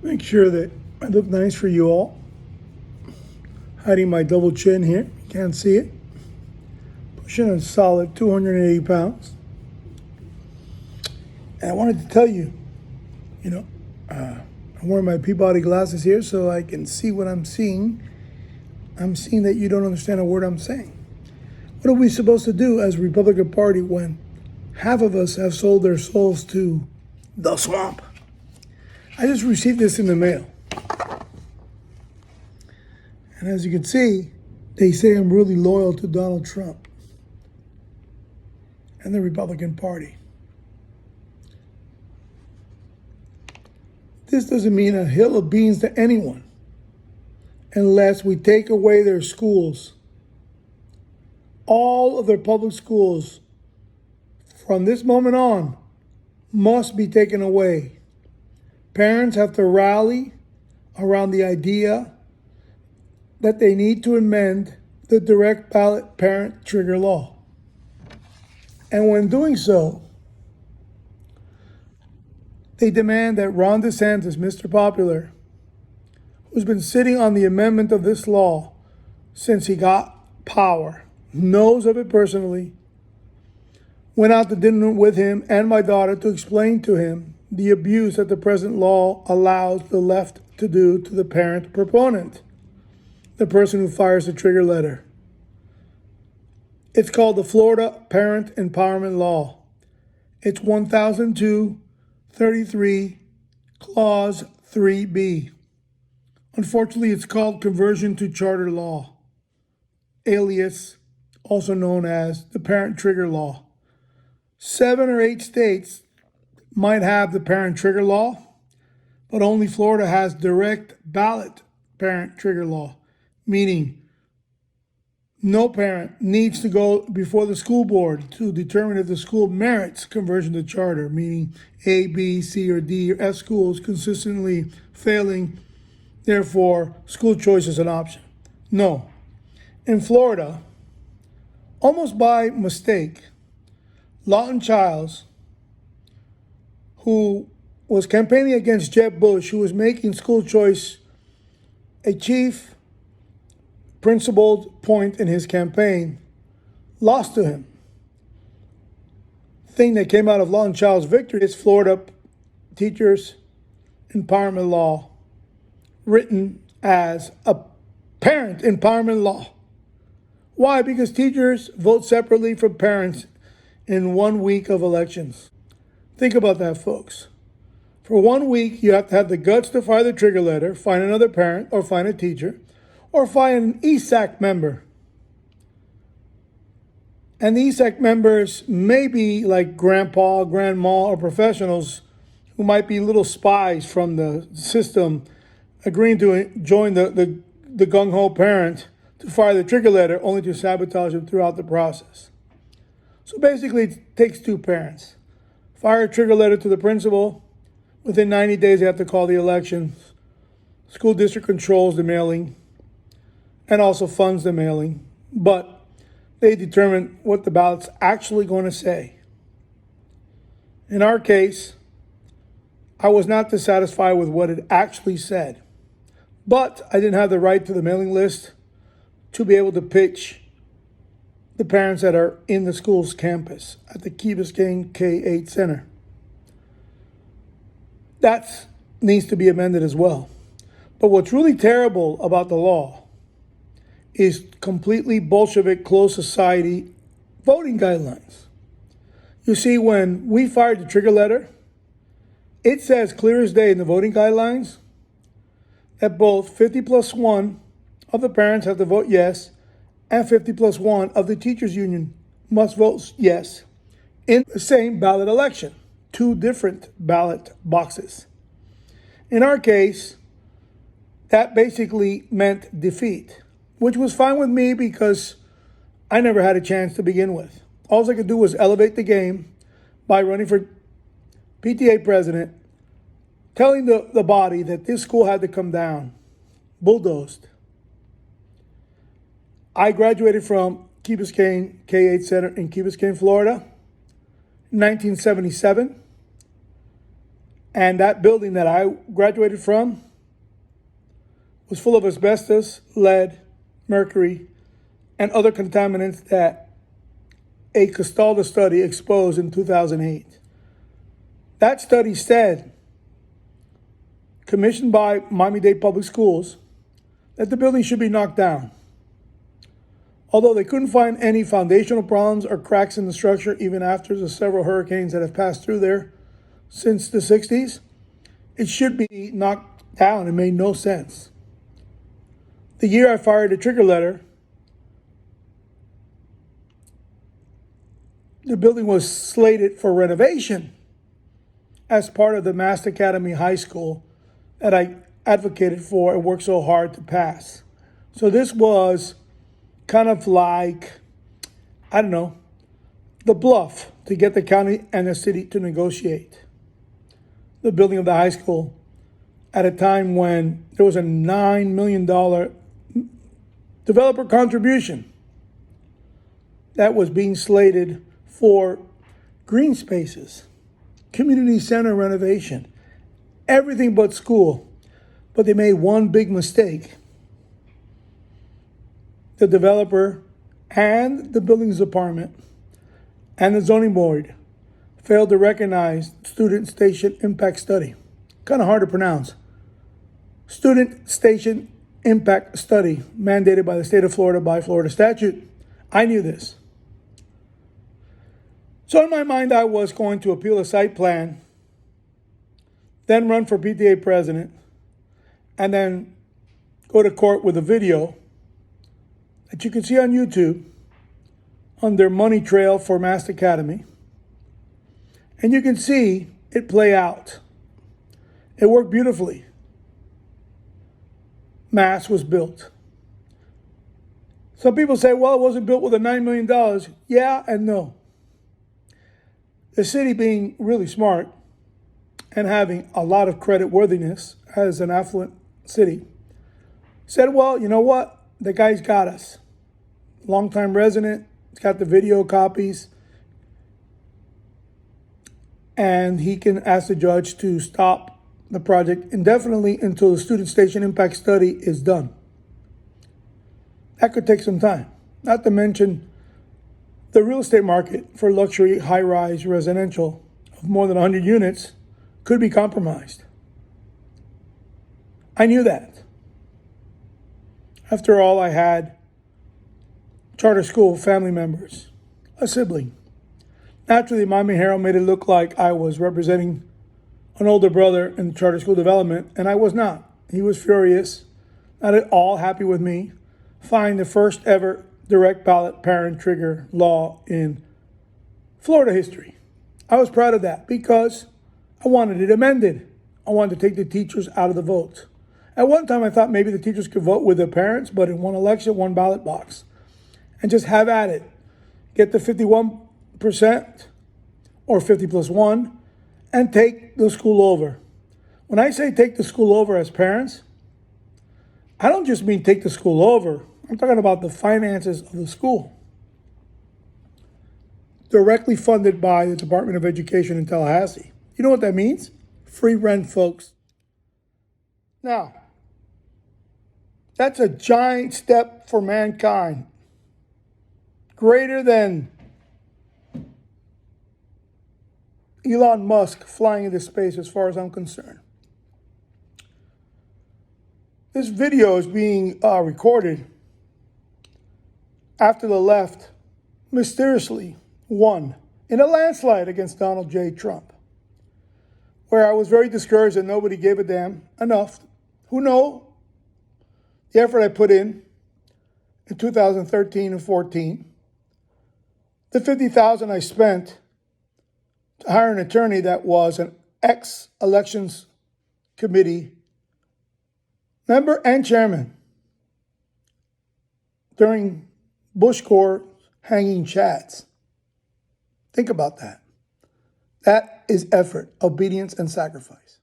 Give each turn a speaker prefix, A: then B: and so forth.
A: Make sure that I look nice for you all. Hiding my double chin here. Can't see it. Pushing a solid 280 pounds. And I wanted to tell you, I'm wearing my Peabody glasses here so I can see what I'm seeing. I'm seeing that you don't understand a word I'm saying. What are we supposed to do as a Republican Party when half of us have sold their souls to the swamp? I just received this in the mail. And as you can see, they say I'm really loyal to Donald Trump and the Republican Party. This doesn't mean a hill of beans to anyone unless we take away their schools. All of their public schools from this moment on must be taken away. Parents have to rally around the idea that they need to amend the direct ballot parent trigger law. And when doing so, they demand that Ron DeSantis, Mr. Popular, who's been sitting on the amendment of this law since he got power, knows of it personally, went out to dinner with him and my daughter to explain to him the abuse that the present law allows the left to do to the parent proponent, the person who fires the trigger letter. It's called the Florida Parent Empowerment Law. It's 1002-33, Clause 3B. Unfortunately, it's called conversion to charter law, alias also known as the parent trigger law. 7 or 8 states might have the parent trigger law, but only Florida has direct ballot parent trigger law, meaning no parent needs to go before the school board to determine if the school merits conversion to charter, meaning A, B, C, or D, or F schools consistently failing. Therefore, school choice is an option. No. In Florida, almost by mistake, Lawton Childs, who was campaigning against Jeb Bush, who was making school choice a chief principled point in his campaign, lost to him. The thing that came out of Lawton Childs' victory is Florida Teachers Empowerment Law, written as a parent empowerment law. Why? Because teachers vote separately from parents in 1 week of elections. Think about that, folks. For 1 week, you have to have the guts to fire the trigger letter, find another parent, or find a teacher, or find an ESAC member. And the ESAC members may be like grandpa, grandma, or professionals who might be little spies from the system agreeing to join the gung-ho parent to fire the trigger letter only to sabotage him throughout the process. So basically, it takes 2 parents. Fire a trigger letter to the principal. Within 90 days, they have to call the elections. School district controls the mailing and also funds the mailing, but they determine what the ballot's actually going to say. In our case, I was not dissatisfied with what it actually said, but I didn't have the right to the mailing list to be able to pitch the parents that are in the school's campus at the Key Biscayne K-8 Center. That needs to be amended as well. But what's really terrible about the law is completely Bolshevik closed society voting guidelines. You see, when we fired the trigger letter, it says clear as day in the voting guidelines that both 50+1 of the parents have to vote yes, and 50+1 of the teachers union must vote yes in the same ballot election, 2 different ballot boxes. In our case, that basically meant defeat, which was fine with me because I never had a chance to begin with. All I could do was elevate the game by running for PTA president, telling the body that this school had to come down, bulldozed. I graduated from Key Biscayne K-8 Center in Key Biscayne, Florida, in 1977. And that building that I graduated from was full of asbestos, lead, mercury, and other contaminants that a Castaldo study exposed in 2008. That study said, commissioned by Miami-Dade Public Schools, that the building should be knocked down. Although they couldn't find any foundational problems or cracks in the structure even after the several hurricanes that have passed through there since the 60s, it should be knocked down. It made no sense. The year I fired a trigger letter, the building was slated for renovation as part of the Master Academy High School that I advocated for and worked so hard to pass. So this was kind of like, I don't know, the bluff to get the county and the city to negotiate the building of the high school at a time when there was a $9 million developer contribution that was being slated for green spaces, community center renovation, everything but school. But they made one big mistake. The developer and the buildings department and the zoning board failed to recognize student station impact study. Kind of hard to pronounce. Student station impact study mandated by the state of Florida by Florida statute. I knew this. So in my mind, I was going to appeal a site plan, then run for PTA president, and then go to court with a video that you can see on YouTube under Money Trail for Master Academy. And you can see it play out. It worked beautifully. Mass was built. Some people say, well, it wasn't built with a $9 million. Yeah and no. The city, being really smart and having a lot of credit worthiness as an affluent city, said, well, you know what? The guy's got us. Longtime resident, he's got the video copies, and he can ask the judge to stop the project indefinitely until the student station impact study is done. That could take some time. Not to mention the real estate market for luxury high-rise residential of more than 100 units could be compromised. I knew that. After all, I had charter school family members, a sibling. Naturally, Miami Herald made it look like I was representing an older brother in charter school development, and I was not. He was furious, not at all happy with me, filing the first ever direct ballot parent trigger law in Florida history. I was proud of that because I wanted it amended. I wanted to take the teachers out of the vote. At one time, I thought maybe the teachers could vote with the parents, but in one election, one ballot box, and just have at it. Get the 51% or 50 plus 1 and take the school over. When I say take the school over as parents, I don't just mean take the school over. I'm talking about the finances of the school. Directly funded by the Department of Education in Tallahassee. You know what that means? Free rent, folks. Now, that's a giant step for mankind. Greater than Elon Musk flying into space as far as I'm concerned. This video is being recorded after the left mysteriously won in a landslide against Donald J. Trump, where I was very discouraged and nobody gave a damn enough. Who know the effort I put in 2013 and 14, the $50,000 I spent to hire an attorney that was an ex-elections committee member and chairman during Bush Corps hanging chads. Think about that. That is effort, obedience, and sacrifice.